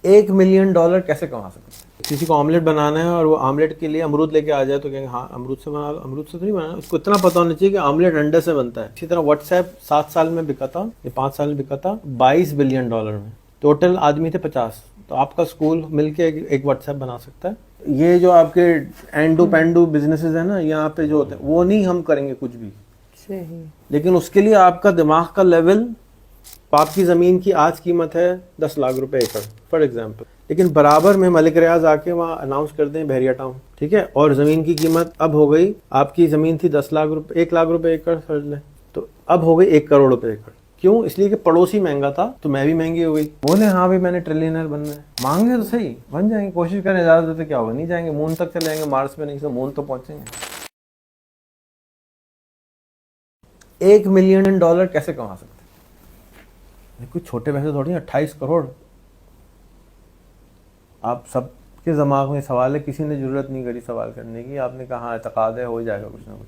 $1 million कैसे कमा सकते हैं? किसी को ऑमलेट बनाना है और वो ऑमलेट के लिए अमरूद लेके आ जाए तो कहेंगे हाँ अमरूद से बना लो। अमरूद से तो नहीं बनाना, उसको इतना पता होना चाहिए कि ऑमलेट अंडे से बनता है। इसी तरह व्हाट्सएप 7 साल में बिका था, ये 5 साल में बिका था $22 बिलियन में। टोटल आदमी थे 50, तो आपका स्कूल मिलके एक व्हाट्सएप बना सकता है। ये जो आपके एंडू पेंडू बिजनेसेस है ना, यहाँ पे जो होते हैं वो नहीं हम करेंगे कुछ भी सही, लेकिन उसके लिए आपका दिमाग का लेवल, आपकी ज़मीन की आज कीमत है 10 लाख रुपए एकड़ फॉर एग्जांपल, लेकिन बराबर में मलिक रियाज आके वहाँ अनाउंस कर दें बहरिया टाउन, ठीक है, और ज़मीन की कीमत अब हो गई, आपकी ज़मीन थी 10 लाख रुपए, 1 लाख रुपए एकड़ समझ लें, तो अब हो गई 1 करोड़ रुपए एकड़। क्यों? इसलिए कि पड़ोसी महंगा था तो मैं भी महंगी हो गई। बोले हाँ भाई मैंने ट्रिलियनर बनना है, मांगे तो सही, बन जाएंगे, कोशिश करें, ज़्यादा देते क्या होगा, नहीं जाएंगे मून तक चले जाएंगे, मार्स में नहीं तो मून तो पहुंचेंगे। $1 मिलियन कैसे कमा सकते हैं? कोई छोटे पैसे थोड़ी, 28 करोड़। आप सबके दिमाग में सवाल है, किसी ने जरूरत नहीं करी सवाल करने की, आपने कहा हाँ एतकाद है हो जाएगा कुछ ना कुछ,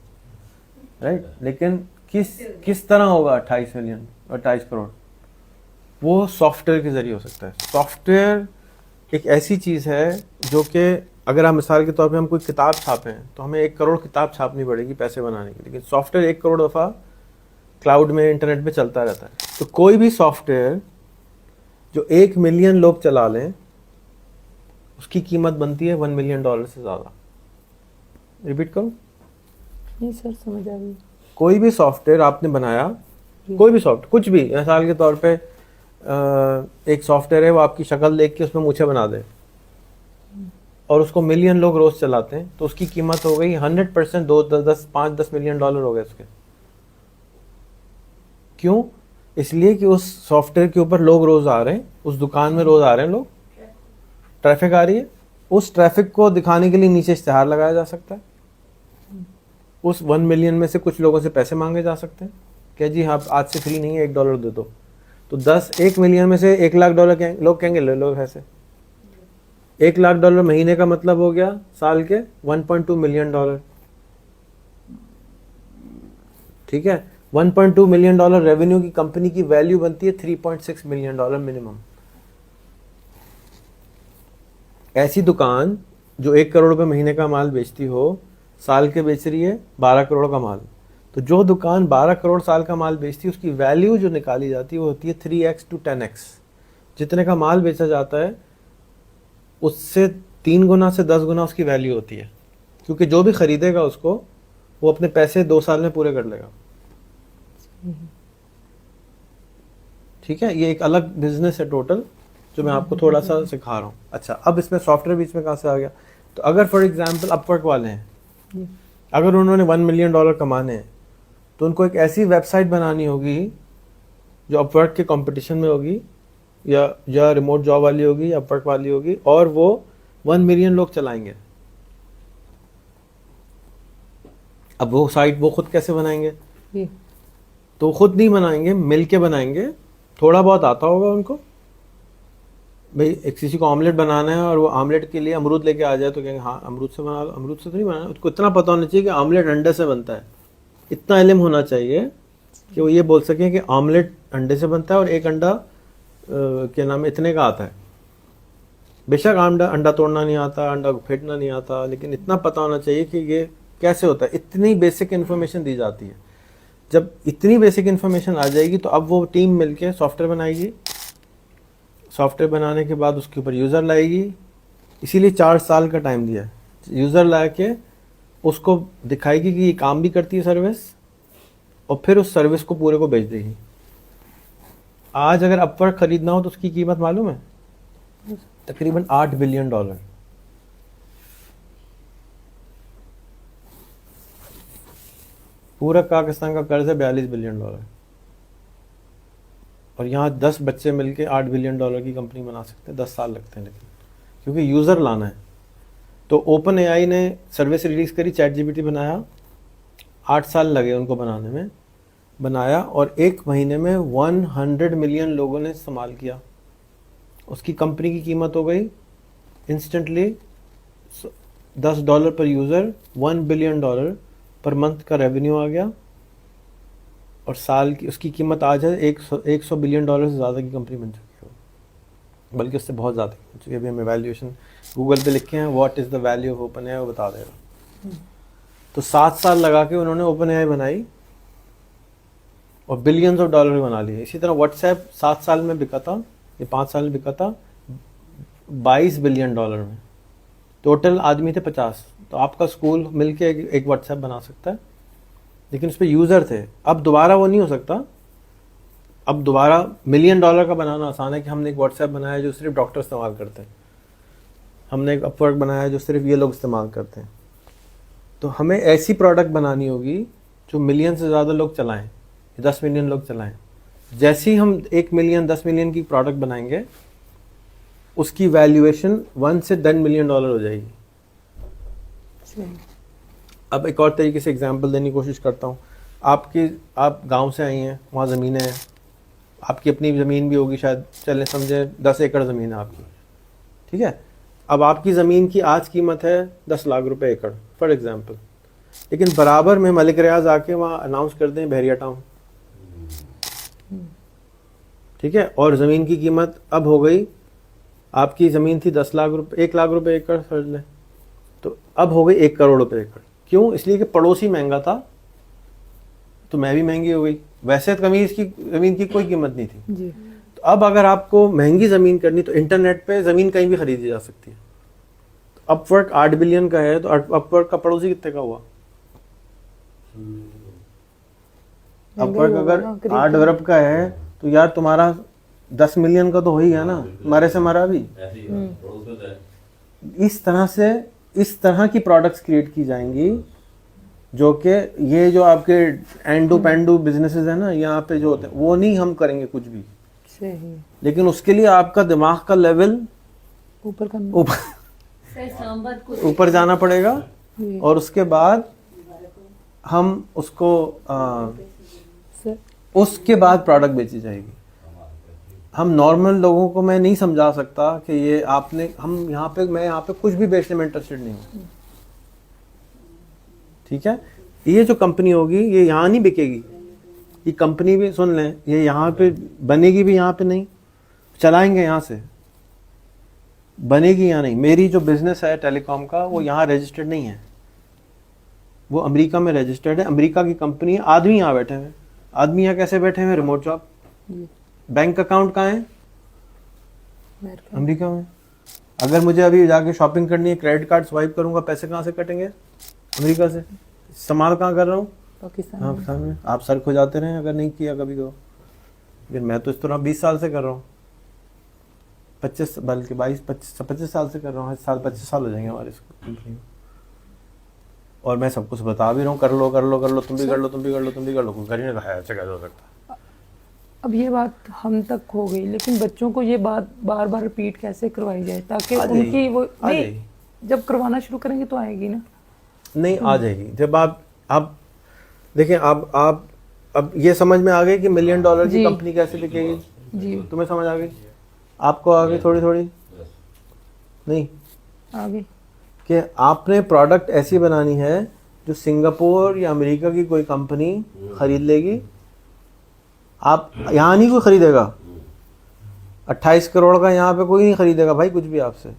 राइट, लेकिन किस तरह होगा 28 मिलियन और 28 करोड़? वो सॉफ्टवेयर के जरिए हो सकता है। सॉफ्टवेयर एक ऐसी चीज़ है जो कि अगर हम मिसाल के तौर पे हम कोई किताब छापें तो हमें 1 करोड़ किताब छापनी पड़ेगी पैसे बनाने की, लेकिन सॉफ्टवेयर 1 करोड़ दफ़ा क्लाउड में इंटरनेट पे चलता रहता है। तो कोई भी सॉफ्टवेयर जो 1 मिलियन लोग चला लें उसकी कीमत बनती है $1 मिलियन से ज़्यादा। रिपीट करूं? नहीं सर समझ आ गई। कोई भी सॉफ्टवेयर आपने बनाया, कोई भी सॉफ्टवेयर, कुछ भी, मिसाल के तौर पे एक सॉफ्टवेयर है वो आपकी शक्ल देख के उसमें मूछें बना दे और उसको मिलियन लोग रोज चलाते हैं, तो उसकी कीमत हो गई 100%, 5-10 मिलियन डॉलर हो गए उसके। क्यों? इसलिए कि उस सॉफ्टवेयर के ऊपर लोग रोज आ रहे हैं, उस दुकान में रोज आ रहे हैं लोग, ट्रैफिक आ रही है, उस ट्रैफिक को दिखाने के लिए नीचे इश्तिहार लगाया जा सकता है, उस 1 मिलियन में से कुछ लोगों से पैसे मांगे जा सकते हैं, क्या जी आप आज से फ्री नहीं है, $1 दे दो, तो 1 मिलियन में से $1 लाख लोग कहेंगे ले लो पैसे। $1 लाख महीने का मतलब हो गया साल के $1.2 मिलियन, ठीक है, $1.2 मिलियन रेवेन्यू की कंपनी की वैल्यू बनती है $3.6 मिलियन मिनिमम। ऐसी दुकान जो 1 करोड़ रुपए महीने का माल बेचती हो, साल के बेच रही है 12 करोड़ का माल, तो जो दुकान 12 करोड़ साल का माल बेचती है उसकी वैल्यू जो निकाली जाती है वो होती है 3x to 10x। जितने का माल बेचा जाता है उससे 3 गुना से 10 गुना उसकी वैल्यू होती है, क्योंकि जो भी खरीदेगा उसको वो अपने पैसे 2 साल में पूरे कर लेगा। ठीक है, ये एक अलग बिजनेस है टोटल जो मैं आपको थोड़ा सा सिखा रहा हूँ। अच्छा, अब इसमें सॉफ्टवेयर बीच में कहाँ से आ गया? तो अगर फॉर एग्जांपल अपवर्क वाले हैं, अगर उन्होंने $1 मिलियन कमाने हैं तो उनको एक ऐसी वेबसाइट बनानी होगी जो अपवर्क के कंपटीशन में होगी, या रिमोट जॉब वाली होगी या अपवर्क वाली होगी, और वो 1 मिलियन लोग चलाएंगे। अब वो साइट वो खुद कैसे बनाएंगे? तो खुद नहीं बनाएंगे, मिल के बनाएंगे। थोड़ा बहुत आता होगा उनको, भाई किसी को ऑमलेट बनाना है और वो ऑमलेट के लिए अमरूद लेके आ जाए तो कहेंगे हाँ अमरूद से बना लो। अमरूद से तो नहीं बनाना, उसको इतना पता होना चाहिए कि ऑमलेट अंडे से बनता है। इतना इल्म होना चाहिए कि वो ये बोल सकें कि ऑमलेट अंडे से बनता है और एक अंडा क्या नाम इतने का आता है। बेशक अंडा तोड़ना नहीं आता, अंडा फेंटना नहीं आता, लेकिन इतना पता होना चाहिए कि ये कैसे होता है। इतनी बेसिक इन्फॉर्मेशन दी जाती है। जब इतनी बेसिक इन्फॉर्मेशन आ जाएगी तो अब वो टीम मिलके सॉफ्टवेयर बनाएगी। सॉफ्टवेयर बनाने के बाद उसके ऊपर यूज़र लाएगी, इसीलिए 4 साल का टाइम दिया है। यूज़र ला के उसको दिखाएगी कि ये काम भी करती है सर्विस, और फिर उस सर्विस को पूरे को बेच देगी। आज अगर अपवर्क खरीदना हो तो उसकी कीमत मालूम है? तकरीबन $8 बिलियन। पूरा पाकिस्तान का कर्ज है $42 बिलियन, और यहाँ 10 बच्चे मिलके $8 बिलियन की कंपनी बना सकते हैं। 10 साल लगते हैं, लेकिन क्योंकि यूज़र लाना है। तो ओपन एआई ने सर्विस रिलीज़ करी, चैट जीपीटी बनाया, 8 साल लगे उनको बनाने में, बनाया, और 1 महीने में 100 मिलियन लोगों ने इस्तेमाल किया। उसकी कंपनी की कीमत हो गई इंस्टेंटली $10 पर यूज़र, $1 बिलियन पर मंथ का रेवेन्यू आ गया, और साल की उसकी कीमत आज है 100 बिलियन से ज़्यादा की कंपनी बन चुकी है। बल्कि उससे बहुत ज़्यादा हो चुकी है। अभी हम एवेल्यूएशन गूगल पे लिखे हैं what is the value of open AI, वो बता देगा। तो 7 साल लगा के उन्होंने ओपन एआई बनाई और बिलियंस ऑफ डॉलर बना लिए। इसी तरह व्हाट्सएप 7 साल में बिका था, ये 5 साल में बिका था 22 बिलियन डॉलर में। टोटल आदमी थे 50। तो आपका स्कूल मिलके एक व्हाट्सएप बना सकता है, लेकिन उस पर यूज़र थे। अब दोबारा वो नहीं हो सकता। अब दोबारा $1 मिलियन का बनाना आसान है कि हमने एक व्हाट्सएप बनाया जो सिर्फ डॉक्टर इस्तेमाल करते हैं, हमने एक अपवर्क बनाया जो सिर्फ ये लोग इस्तेमाल करते हैं। तो हमें ऐसी प्रोडक्ट बनानी होगी जो मिलियन से ज़्यादा लोग चलाएं, 10 मिलियन लोग चलाएं। जैसे ही हम 1 मिलियन 10 मिलियन की प्रोडक्ट बनाएंगे, उसकी वैल्यूएशन 1 से 10 मिलियन डॉलर हो जाएगी। अब एक और तरीके से एग्जांपल देने की कोशिश करता हूँ। आप गांव से आई हैं, वहाँ ज़मीनें हैं, आपकी अपनी ज़मीन भी होगी शायद, चलें समझे 10 एकड़ ज़मीन है आपकी, ठीक है। अब आपकी ज़मीन की आज कीमत है 10 लाख रुपए एकड़ फॉर एग्जांपल, लेकिन बराबर में मलिक रियाज आके वहाँ अनाउंस कर दें बहरिया टाउन, ठीक है, और ज़मीन की कीमत अब हो गई, आपकी ज़मीन थी 10 लाख रुपए, 1 लाख रुपए एकड़ समझ लें, तो अब हो गई 1 करोड़ रुपए एकड़। क्यों? इसलिए कि पड़ोसी महंगा था तो मैं भी महंगी हो गई। वैसे तो कमीज की ज़मीन की कोई कीमत नहीं थी जी। तो अब अगर आपको महंगी ज़मीन करनी तो इंटरनेट पे ज़मीन कहीं भी खरीदी जा सकती है। तो अपवर्क 8 बिलियन का है, तो अपवर्क का पड़ोसी कितने का हुआ? अपवर्क अगर 8 अरब का है तो यार तुम्हारा 10 मिलियन का तो हो ही गया ना, मरे से मरा भी। इस तरह की प्रोडक्ट्स क्रिएट की जाएंगी जो कि ये जो आपके एंडू पेंडू बिजनेसेस है ना, यहाँ पे जो होते हैं वो नहीं हम करेंगे कुछ भी। सही। लेकिन उसके लिए आपका दिमाग का लेवल ऊपर जाना पड़ेगा, और उसके बाद हम उसको उसके बाद प्रोडक्ट बेची जाएगी। हम नॉर्मल लोगों को मैं नहीं समझा सकता कि ये आपने मैं यहाँ पे कुछ भी बेचने में इंटरेस्टेड नहीं हूँ, ठीक है। ये जो कंपनी होगी ये यहाँ नहीं बिकेगी, ये कंपनी भी सुन लें, ये यहाँ पे बनेगी भी यहाँ पे नहीं, चलाएंगे यहाँ से, बनेगी यहाँ नहीं। मेरी जो बिजनेस है टेलीकॉम का वो यहाँ रजिस्टर्ड नहीं है, वो अमेरिका में रजिस्टर्ड है, अमेरिका की कंपनी है। आदमी यहाँ बैठे हुए, आदमी यहाँ कैसे बैठे हुए? Remote job. बैंक अकाउंट कहाँ है? अमेरिका में। अगर मुझे अभी जाके शॉपिंग करनी है, क्रेडिट कार्ड स्वाइप करूंगा, पैसे कहाँ से कटेंगे? अमेरिका से। इस्तेमाल कहाँ कर रहा हूँ? पाकिस्तान में। आप सर खो जाते रहे अगर नहीं किया कभी को, लेकिन मैं तो इस तरह 20 साल से कर रहा हूँ, 25 बल्कि 25 साल से कर रहा हूँ। 25 साल हो जाएंगे हमारे कंपनी में, और मैं सब कुछ बता भी रहा हूँ, कर लो कर लो कर लो, तुम भी कर लो तुम भी कर लो तुम भी कर लो, कोई कर ही नहीं रहा है, ऐसे कैसे हो सकता है? अब ये बात हम तक हो गई, लेकिन बच्चों को ये बात बार बार रिपीट कैसे करवाई जाए ताकि उनकी वो नहीं, जब करवाना शुरू करेंगे तो आएगी ना? नहीं आ जाएगी जब आप देखें। अब ये समझ में आ गई कि $1 मिलियन की कंपनी कैसे बिकेगी जी? तुम्हें समझ आ गई? आपको आ गई थोड़ी थोड़ी? नहीं आ गई कि आपने प्रोडक्ट ऐसी बनानी है जो सिंगापुर या अमेरिका की कोई कंपनी खरीद लेगी। आप यहाँ नहीं कोई खरीदेगा, 28 करोड़ का यहाँ पे कोई नहीं खरीदेगा भाई कुछ भी आपसे,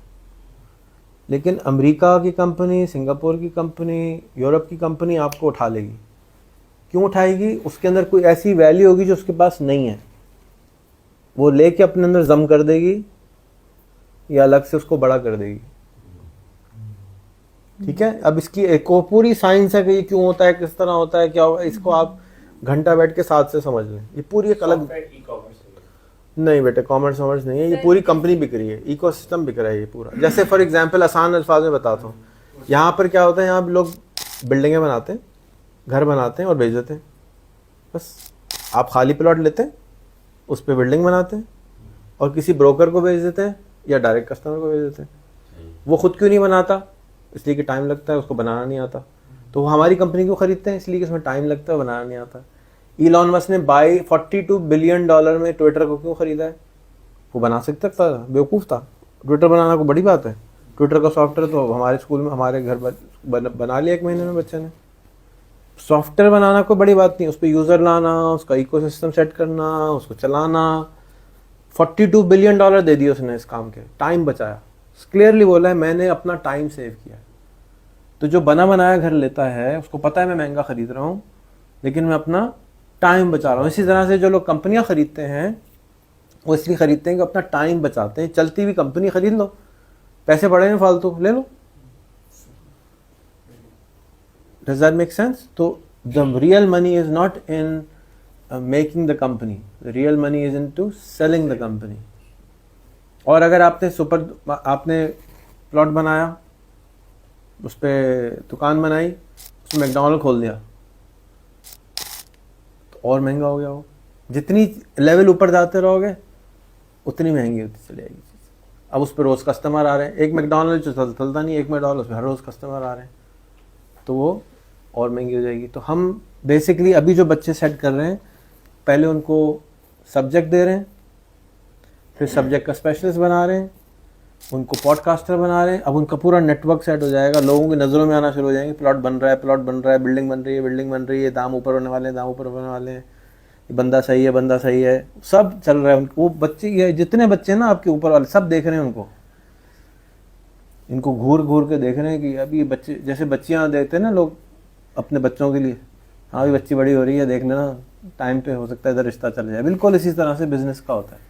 लेकिन अमेरिका की कंपनी, सिंगापुर की कंपनी, यूरोप की कंपनी आपको उठा लेगी। क्यों उठाएगी? उसके अंदर कोई ऐसी वैल्यू होगी जो उसके पास नहीं है, वो लेके अपने अंदर जम कर देगी या अलग से उसको बड़ा कर देगी, ठीक है। अब इसकी एक पूरी साइंस है कि ये क्यों होता है, किस तरह होता है, क्या होगा, इसको आप घंटा बैठ के साथ से समझ लें। ये पूरी एक अलग नहीं बेटे, कॉमर्स वॉमर्स नहीं है, ये पूरी कंपनी बिक रही है, इकोसिस्टम बिक रहा है ये पूरा। जैसे फॉर एग्जांपल आसान अल्फाज में बताता हूँ, यहाँ पर क्या होता है, यहाँ लोग बिल्डिंगें बनाते हैं, घर बनाते हैं और बेच देते हैं। बस आप खाली प्लॉट लेते हैं, उस पर बिल्डिंग बनाते हैं और किसी ब्रोकर को बेच देते हैं या डायरेक्ट कस्टमर को बेच देते हैं। वो खुद क्यों नहीं बनाता? इसलिए कि टाइम लगता है, उसको बनाना नहीं आता। तो वो हमारी कंपनी को खरीदते हैं इसलिए कि उसमें टाइम लगता है, बनाना नहीं आता। इलॉन मस्क ने $42 बिलियन में ट्विटर को क्यों खरीदा है? वो बना सकता था, बेवकूफ़ था। ट्विटर बनाना कोई बड़ी बात है? ट्विटर का सॉफ्टवेयर तो हमारे स्कूल में, हमारे घर बना लिया 1 महीने में बच्चे ने। सॉफ्टवेयर बनाना कोई बड़ी बात नहीं, उस पर यूज़र लाना, उसका इकोसिस्टम सेट करना, उसको चलाना, $42 बिलियन दे दिए उसने इस काम के, टाइम बचाया। क्लियरली बोला है मैंने अपना टाइम सेव किया। तो जो बना बनाया घर लेता है उसको पता है मैं महंगा खरीद रहा हूँ लेकिन मैं अपना टाइम बचा रहा हूँ। इसी तरह से जो लोग कंपनियां खरीदते हैं वो इसलिए खरीदते हैं कि अपना टाइम बचाते हैं। चलती हुई कंपनी खरीद लो, पैसे पड़े हैं फालतू, ले लो। Does that make sense? तो the real money is not in making the company, the real money is in to selling the company. और अगर आपने प्लॉट बनाया, उस पर दुकान बनाई, उसमें मैकडॉनल्ड खोल दिया तो और महंगा हो गया वो। जितनी लेवल ऊपर जाते रहोगे उतनी महंगी होती चली जाएगी चीज़। अब उस पर रोज़ कस्टमर आ रहे हैं, एक मैकडॉनल्ड जो चलता नहीं, एक मैकडॉनल्ड पर हर रोज़ कस्टमर आ रहे हैं तो वो और महंगी हो जाएगी। तो हम बेसिकली अभी जो बच्चे सेट कर रहे हैं, पहले उनको सब्जेक्ट दे रहे हैं, फिर सब्जेक्ट का स्पेशलिस्ट बना रहे हैं, उनको पॉडकास्टर बना रहे हैं। अब उनका पूरा नेटवर्क सेट हो जाएगा, लोगों की नज़रों में आना शुरू हो जाएंगे, प्लॉट बन रहा है, प्लॉट बन रहा है, बिल्डिंग बन रही है, दाम ऊपर होने वाले हैं, दाम ऊपर होने वाले हैं, बंदा सही है, सब चल रहा है। वो बच्चे, ये जितने बच्चे ना आपके ऊपर वाले, सब देख रहे हैं उनको, इनको घूर घूर के देख रहे हैं कि अभी बच्चे, जैसे बच्चियाँ देते हैं ना लोग अपने बच्चों के लिए, हाँ अभी बच्ची बड़ी हो रही है, देख लेना टाइम पे हो सकता है इधर रिश्ता चल जाए। बिल्कुल इसी तरह से बिजनेस का होता है।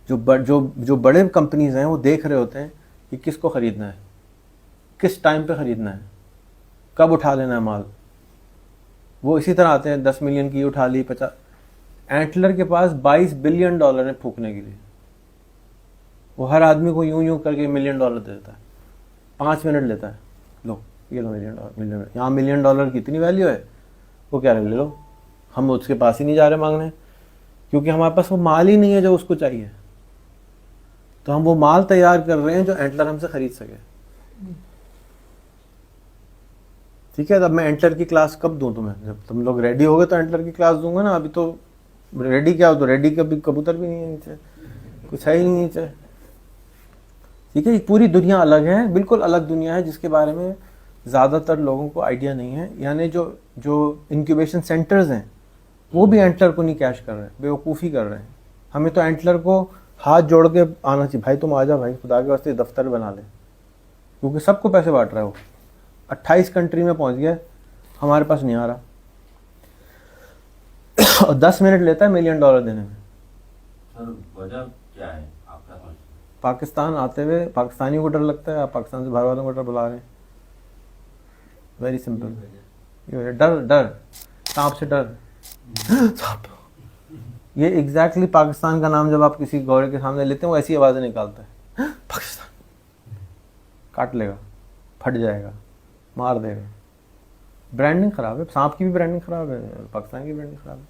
जो बड़े कंपनीज हैं वो देख रहे होते हैं कि किसको खरीदना है, किस टाइम पे खरीदना है, कब उठा लेना है माल। वो इसी तरह आते हैं, 10 मिलियन की उठा ली, 50। एंटलर के पास $22 बिलियन है फूकने के लिए। वो हर आदमी को यूं करके $1 मिलियन दे देता है, 5 मिनट लेता है, लो ये लो मिलियन। यहाँ $1 मिलियन की इतनी वैल्यू है, वो क्या ले लो। हम उसके पास ही नहीं जा रहे मांगने, क्योंकि हमारे पास वो माल ही नहीं है जो उसको चाहिए। तो हम वो माल तैयार कर रहे हैं जो एंटलर हमसे खरीद सके। ठीक है, तब मैं एंटलर की क्लास कब दूं तुम्हें? जब तुम लोग रेडी हो गए तो एंटलर की क्लास दूंगा ना। अभी तो रेडी क्या हो, तो रेडी का भी कबूतर भी नहीं है नीचे, कुछ है ही नहीं नीचे। ठीक है, पूरी दुनिया अलग है, बिल्कुल अलग दुनिया है जिसके बारे में ज़्यादातर लोगों को आइडिया नहीं है। यानी जो इंक्यूबेशन सेंटर्स हैं वो भी एंटलर को नहीं कैश कर रहे हैं, बेवकूफ़ी कर रहे हैं। हमें तो एंटलर को हाथ जोड़ के आना चाहिए, भाई तुम आ जा भाई, खुदा के वास्ते दफ्तर बना ले, क्योंकि सबको पैसे बांट रहा है वो। 28 कंट्री में पहुंच गया, हमारे पास नहीं आ रहा। और 10 मिनट लेता है $1 मिलियन देने में। सर वजह क्या है आपका? पाकिस्तान आते हुए पाकिस्तानियों को डर लगता है, आप पाकिस्तान से बाहर वालों को डर बुला रहे हैं। वेरी सिंपल, डर सांप से डर। सांप, ये एग्जैक्टली पाकिस्तान का नाम जब आप किसी गौरे के सामने लेते हैं वो ऐसी आवाज़ें निकालता है, पाकिस्तान, काट लेगा, फट जाएगा, मार देगा। ब्रांडिंग खराब है, सांप की भी ब्रांडिंग खराब है, पाकिस्तान की ब्रांडिंग खराब है,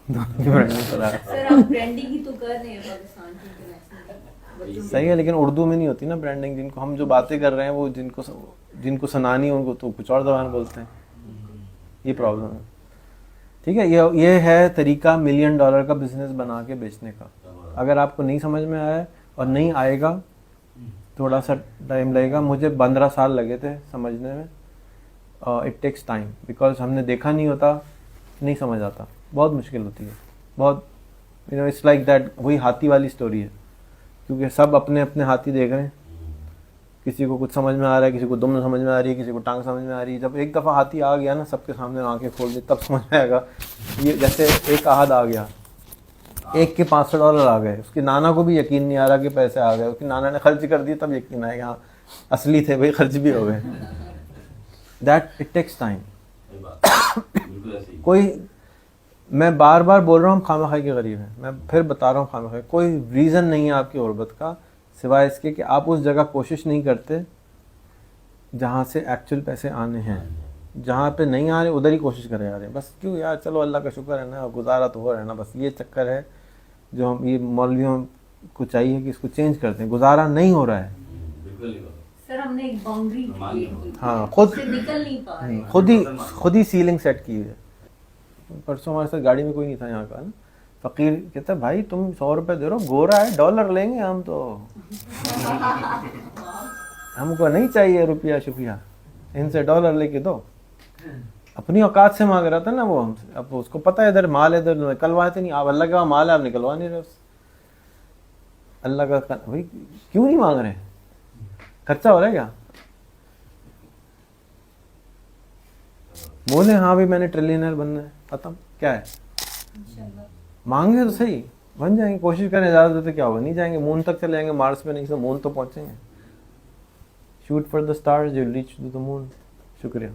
दोनों की ब्रांडिंग खराब है। सर आप ब्रांडिंग ही तो कर रहे हैं पाकिस्तान की इंटरनेशनल। सही है, लेकिन उर्दू में नहीं होती ना ब्रांडिंग। जिनको हम जो बातें कर रहे हैं वो जिनको सुनानी है उनको तो कुछ और जबान बोलते हैं, ये प्रॉब्लम है। ठीक है, ये है तरीका $1 मिलियन का बिजनेस बना के बेचने का। अगर आपको नहीं समझ में आया और नहीं आएगा, थोड़ा सा टाइम लगेगा। मुझे 15 साल लगे थे समझने में। इट टेक्स टाइम, बिकॉज हमने देखा नहीं होता, नहीं समझ आता, बहुत मुश्किल होती है, बहुत। इट्स लाइक दैट, वही हाथी वाली स्टोरी है, क्योंकि सब अपने अपने हाथी देख रहे हैं। किसी को कुछ समझ में आ रहा है, किसी को दुम समझ में आ रही है, किसी को टांग समझ में आ रही है। जब एक दफ़ा हाथी आ गया ना, सबके सामने आंखें खोल दी, तब समझ में आएगा। ये जैसे एक आहद आ गया, एक के $500 आ गए, उसके नाना को भी यकीन नहीं आ रहा कि पैसे आ गए, उसके नाना ने खर्च कर दिए, तब यकीन आया हाँ असली थे भाई, खर्च भी हो गए। That it takes time. कोई, मैं बार बार बोल रहा हूँ खामखाई के गरीब हैं, मैं फिर बता रहा हूँ खामखाई। कोई रीज़न नहीं है आपकी गुर्बत का, सिवाय इसके कि आप उस जगह कोशिश नहीं करते जहाँ से एक्चुअल पैसे आने हैं। जहाँ पे नहीं आ रहे उधर ही कोशिश करे जा रहे हैं। बस क्यों यार, चलो अल्लाह का शुक्र है ना, गुजारा तो हो रहा है ना। बस ये चक्कर है जो हम, ये मौलवियों को चाहिए कि इसको चेंज करते हैं। गुजारा नहीं हो रहा है। सर हमने एक बाउंड्री क्रिएट की, हाँ, खुद से निकल नहीं पा रहे, खुद ही सीलिंग सेट की है। परसों हमारे साथ गाड़ी में कोई नहीं था यहाँ का ना, फकीर कहता भाई तुम 100 रुपये दे रहे हो, गोरा है, डॉलर लेंगे हम तो, हमको नहीं चाहिए रुपया शुपया, इनसे डॉलर लेके दो। अपनी औकात से मांग रहा था ना वो हमसे। अब उसको पता है इधर माल है, इधर निकलवाते नहीं। आप अल्लाह का माल है, आप निकलवा नहीं रहे उससे। अल्लाह का भाई क्यों नहीं मांग रहे? खर्चा हो रहा है क्या? बोले हाँ भाई मैंने ट्रिलियनर बनना है, खत्म। क्या है, मांगे तो सही, बन जाएंगे। कोशिश करें, ज्यादा तो क्या होगा, नहीं जाएंगे मून तक चले जाएंगे, मार्स पे नहीं तो मून तो पहुंचेंगे। Shoot for the stars, you reach to the moon. शुक्रिया।